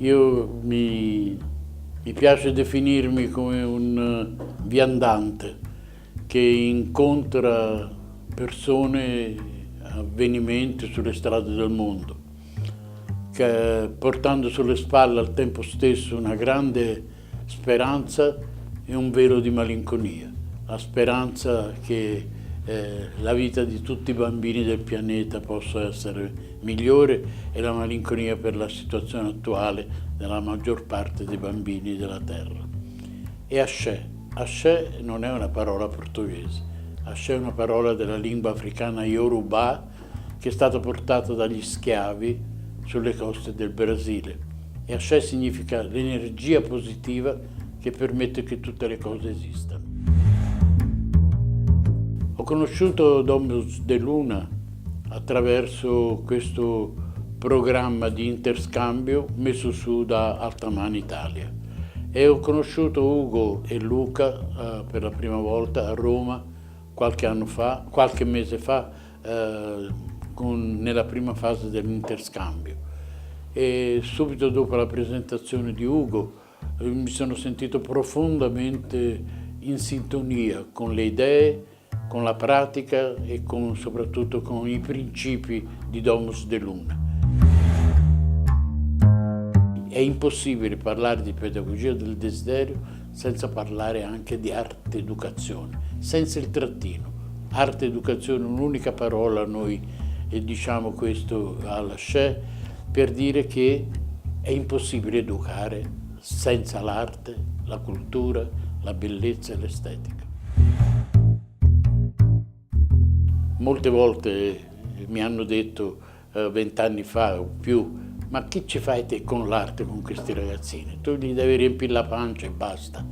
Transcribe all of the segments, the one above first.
Mi piace definirmi come un viandante che incontra persone, avvenimenti sulle strade del mondo, portando sulle spalle al tempo stesso una grande speranza e un velo di malinconia. La speranza che la vita di tutti i bambini del pianeta possa essere migliore e la malinconia per la situazione attuale della maggior parte dei bambini della Terra. E Axé. Axé non è una parola portoghese, Axé è una parola della lingua africana Yorubá che è stata portata dagli schiavi sulle coste del Brasile. E Axé significa l'energia positiva che permette che tutte le cose esistano. Ho conosciuto Domus de Luna attraverso questo programma di interscambio messo su da Altaman Italia e ho conosciuto Ugo e Luca per la prima volta a Roma qualche mese fa, nella prima fase dell'interscambio. E subito dopo la presentazione di Ugo mi sono sentito profondamente in sintonia con le idee, con la pratica e soprattutto con i principi di Domus de Luna. È impossibile parlare di pedagogia del desiderio senza parlare anche di arte educazione, senza il trattino. Arte educazione, un'unica parola, noi diciamo questo all'Axé per dire che è impossibile educare senza l'arte, la cultura, la bellezza e l'estetica. Molte volte mi hanno detto 20 anni fa o più: ma che ci fai te con l'arte con questi ragazzini? Tu gli devi riempire la pancia e basta.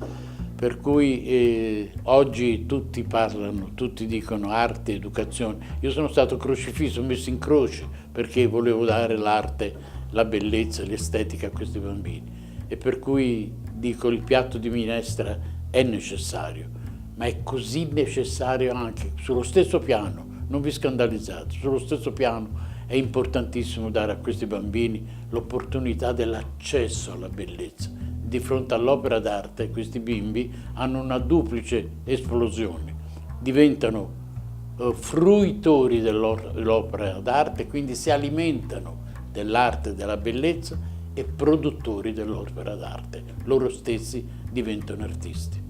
Per cui oggi tutti parlano, tutti dicono arte, educazione. Io sono stato crocifisso, messo in croce perché volevo dare l'arte, la bellezza, l'estetica a questi bambini. E per cui dico il piatto di minestra è necessario, ma è così necessario anche sullo stesso piano. Non vi scandalizzate, sullo stesso piano è importantissimo dare a questi bambini l'opportunità dell'accesso alla bellezza. Di fronte all'opera d'arte questi bimbi hanno una duplice esplosione, diventano fruitori dell'opera d'arte, quindi si alimentano dell'arte e della bellezza e produttori dell'opera d'arte, loro stessi diventano artisti.